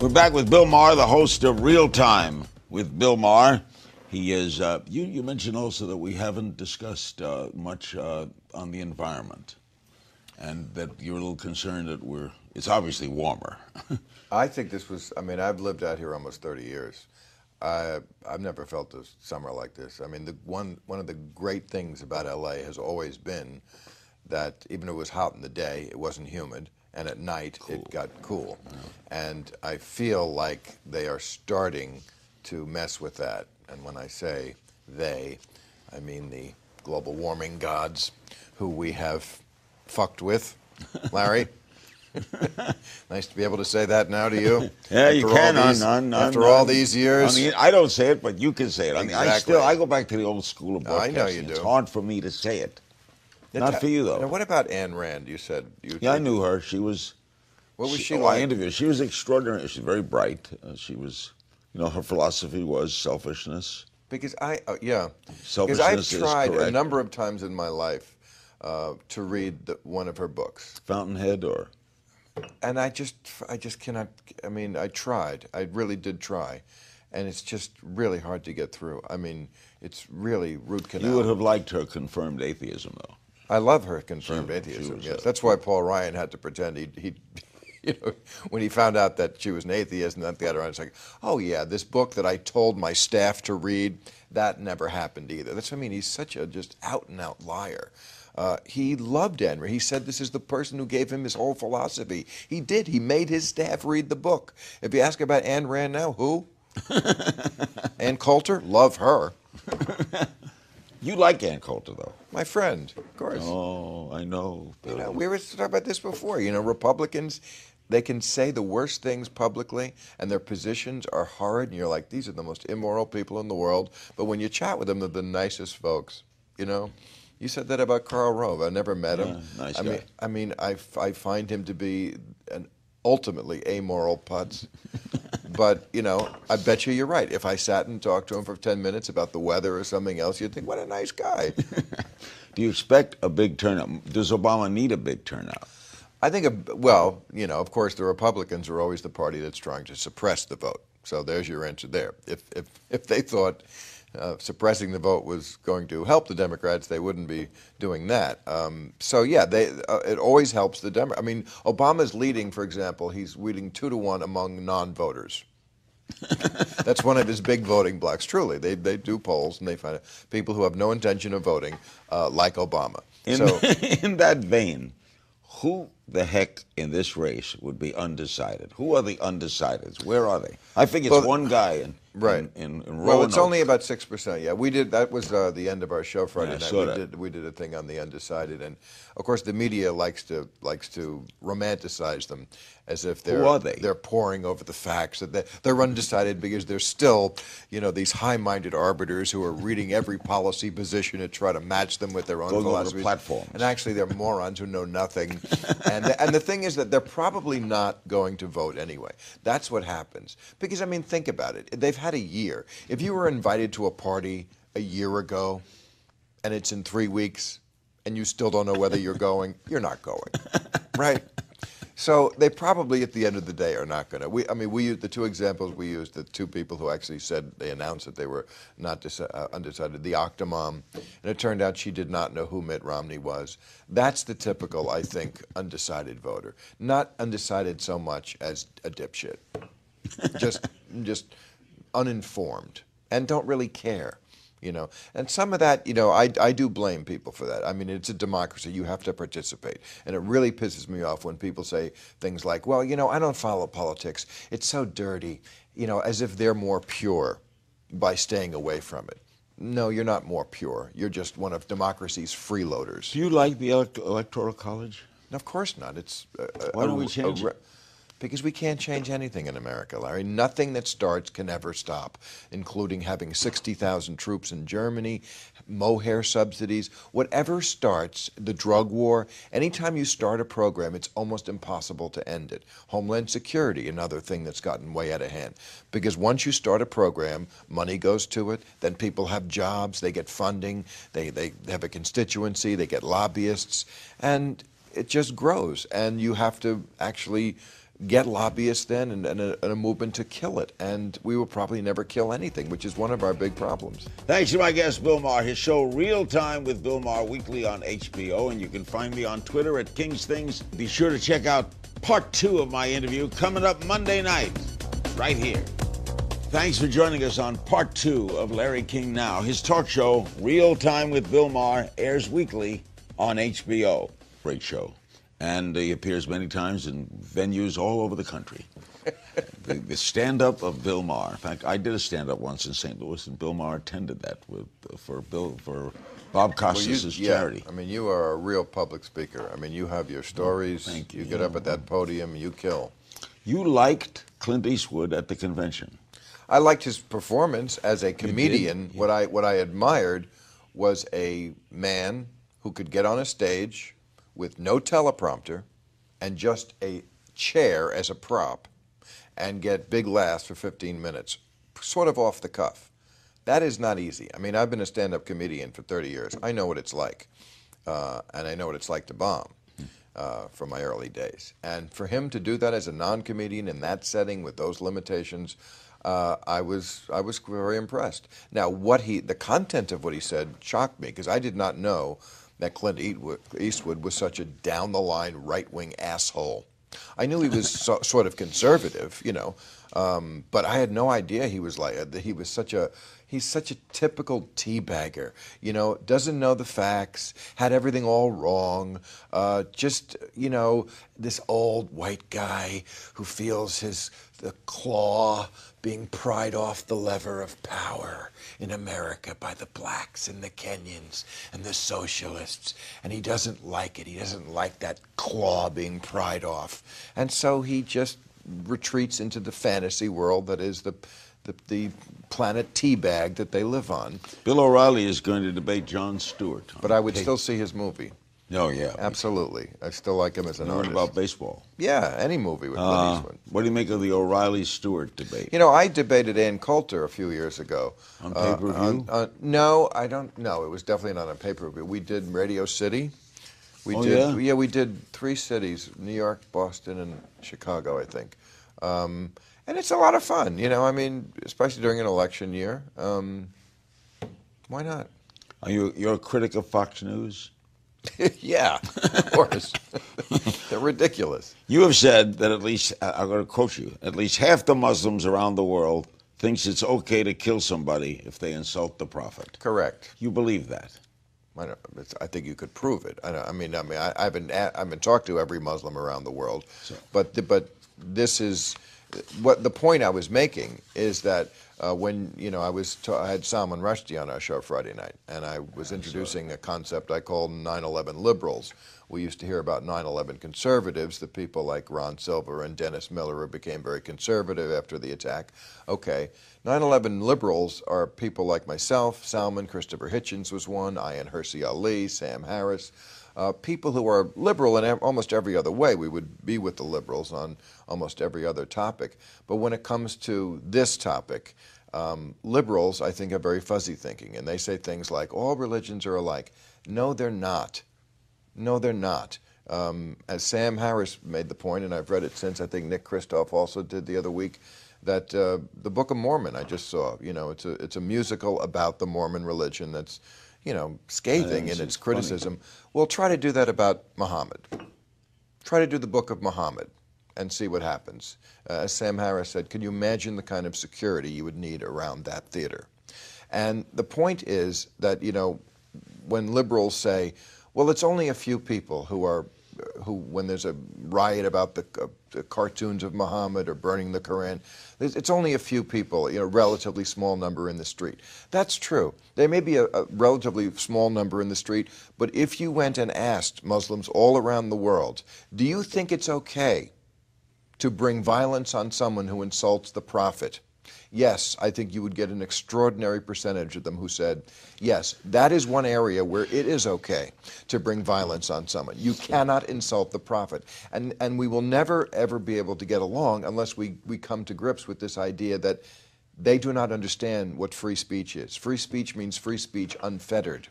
We're back with Bill Maher, the host of Real Time with Bill Maher. He is, you mentioned also that we haven't discussed much on the environment, and that you're a little concerned that it's obviously warmer. I think this was, I've lived out here almost 30 years. I've never felt a summer like this. I mean, one of the great things about LA has always been that even if it was hot in the day, it wasn't humid, and at night it got cool. Yeah. And I feel like they are starting to mess with that. And when I say they, I mean the global warming gods who we have fucked with. Larry? Nice to be able to say that now to you. Yeah, you can. After all these years. I don't say it, but you can say it. Exactly. I go back to the old school of broadcasting. I know you do. It's hard for me to say it. Not for you, though. Now, what about Ayn Rand? You said I knew her. She was. What was she like? I interviewed her. She was extraordinary. She's very bright. She was, her philosophy was selfishness. Because Selfishness I've tried is correct. a number of times in my life to read one of her books. Fountainhead, or. And I just cannot. I tried. I really did try, and it's just really hard to get through. It's really root canal. You would have liked her confirmed atheism, though. I love her confirmed atheism. Yes, that's why Paul Ryan had to pretend he when he found out that she was an atheist, and then the other one was like, oh yeah, this book that I told my staff to read, that never happened either. That's what I mean. He's such a just out and out liar. He loved Ayn Rand. He said this is the person who gave him his whole philosophy. He did. He made his staff read the book. If you ask about Ayn Rand now, who? Ann Coulter? Love her. You like Ann Coulter, though. My friend, of course. Oh, I know. We were talking about this before. Republicans, they can say the worst things publicly, and their positions are horrid, and you're like, these are the most immoral people in the world. But when you chat with them, they're the nicest folks, You said that about Karl Rove. I never met him. Nice guy. I find him to be an ultimately amoral putz. But, I bet you're right. If I sat and talked to him for 10 minutes about the weather or something else, you'd think, what a nice guy. Do you expect a big turnout? Does Obama need a big turnout? I think, of course, the Republicans are always the party that's trying to suppress the vote. So there's your answer there. If they thought suppressing the vote was going to help the Democrats, they wouldn't be doing that. It always helps the Democrats. Obama's leading, for example, he's leading 2-1 among non-voters. That's one of his big voting blocks. Truly, they do polls and they find people who have no intention of voting like Obama. In that vein, who the heck in this race would be undecided? Who are the undecideds? Where are they? I think it's one guy in Roanoke. Well, it's only about 6%. Yeah, we did. That was the end of our show Friday night. We did a thing on the undecided, and of course the media likes to romanticize them as if they're Who are they? They're poring over the facts that they're undecided because they're still these high-minded arbiters who are reading every policy position to try to match them with their own philosophies. Platforms. And actually, they're morons who know nothing. And the thing is that they're probably not going to vote anyway. That's what happens. Because, think about it. They've had a year. If you were invited to a party a year ago and it's in 3 weeks and you still don't know whether you're going, you're not going, right? So they probably, at the end of the day, are not going to. We used the two examples we used, the two people who actually said they announced that they were not undecided, the Octomom, and it turned out she did not know who Mitt Romney was. That's the typical, I think, undecided voter. Not undecided so much as a dipshit. just uninformed and don't really care. And some of that, I do blame people for that. It's a democracy. You have to participate. And it really pisses me off when people say things like, well, I don't follow politics. It's so dirty, as if they're more pure by staying away from it. No, you're not more pure. You're just one of democracy's freeloaders. Do you like the Electoral College? Of course not. It's why don't we change it? Because we can't change anything in America, Larry. Nothing that starts can ever stop, including having 60,000 troops in Germany, Moher subsidies. Whatever starts, the drug war, anytime you start a program, it's almost impossible to end it. Homeland Security, another thing that's gotten way out of hand. Because once you start a program, money goes to it, then people have jobs, they get funding, they have a constituency, they get lobbyists, and it just grows. And you have to actually get lobbyists then and a movement to kill it. And we will probably never kill anything, which is one of our big problems. Thanks to my guest, Bill Maher. His show, Real Time with Bill Maher, weekly on HBO. And you can find me on Twitter at King's Things. Be sure to check out part 2 of my interview coming up Monday night, right here. Thanks for joining us on part 2 of Larry King Now. His talk show, Real Time with Bill Maher, airs weekly on HBO. Great show. And he appears many times in venues all over the country. The stand-up of Bill Maher. In fact, I did a stand-up once in St. Louis, and Bill Maher attended that for Bob Costas' charity. I mean, you are a real public speaker. I mean, you have your stories. Thank you. You get up at that podium, you kill. You liked Clint Eastwood at the convention. I liked his performance as a comedian. Yeah. What I admired was a man who could get on a stage with no teleprompter and just a chair as a prop and get big laughs for 15 minutes, sort of off the cuff. That is not easy. I mean, I've been a stand-up comedian for 30 years. I know what it's like, and I know what it's like to bomb from my early days. And for him to do that as a non-comedian in that setting with those limitations, I was very impressed. Now, the content of what he said shocked me, because I did not know that Clint Eastwood was such a down-the-line right-wing asshole. I knew he was sort of conservative, you know, but I had no idea he was like that. He's such a typical teabagger, you know, doesn't know the facts, had everything all wrong, just, you know, this old white guy who feels the claw being pried off the lever of power in America by the blacks and the Kenyans and the socialists, and he doesn't like it. He doesn't like that claw being pried off. And so he just retreats into the fantasy world that is the planet teabag that they live on. Bill O'Reilly is going to debate Jon Stewart. But I would still see his movie. Oh, yeah. Absolutely. I still like him as an artist. What about baseball? Yeah, any movie with Clint Eastwood. What do you make of the O'Reilly-Stewart debate? You know, I debated Ann Coulter a few years ago. On pay-per-view? No, I don't know. It was definitely not on pay-per-view. We did Radio City. Yeah, we did 3 cities, New York, Boston, and Chicago, I think. And it's a lot of fun, you know, I mean, especially during an election year. Why not? You're a critic of Fox News? Yeah, of course. They're ridiculous. You have said that at least, I'm going to quote you, at least half the Muslims around the world thinks it's okay to kill somebody if they insult the Prophet. Correct. You believe that? I think you could prove it. I mean, I haven't talked to every Muslim around the world, but this is what the point I was making is that when I had Salman Rushdie on our show Friday night, and I was introducing a concept I call 9/11 liberals. We used to hear about 9/11 conservatives, the people like Ron Silver and Dennis Miller who became very conservative after the attack. Okay, 9/11 liberals are people like myself, Salman, Christopher Hitchens was one, Ayaan Hirsi Ali, Sam Harris. People who are liberal in almost every other way. We would be with the liberals on almost every other topic. But when it comes to this topic, liberals, I think, have very fuzzy thinking. And they say things like, all religions are alike. No, they're not. No, they're not. As Sam Harris made the point, and I've read it since, I think Nick Kristof also did the other week, that the Book of Mormon I just saw, you know, it's a musical about the Mormon religion that's, you know, scathing in its criticism. Well, try to do that about Muhammad. Try to do the Book of Muhammad and see what happens. As Sam Harris said, can you imagine the kind of security you would need around that theater? And the point is that, you know, when liberals say, well, it's only a few people who when there's a riot about the cartoons of Muhammad or burning the Quran, it's only a few people, you know, relatively small number in the street. That's true. There may be a relatively small number in the street, but if you went and asked Muslims all around the world, do you think it's okay to bring violence on someone who insults the Prophet? Yes, I think you would get an extraordinary percentage of them who said, yes, that is one area where it is okay to bring violence on someone. You cannot insult the Prophet. And we will never, ever be able to get along unless we come to grips with this idea that they do not understand what free speech is. Free speech means free speech unfettered.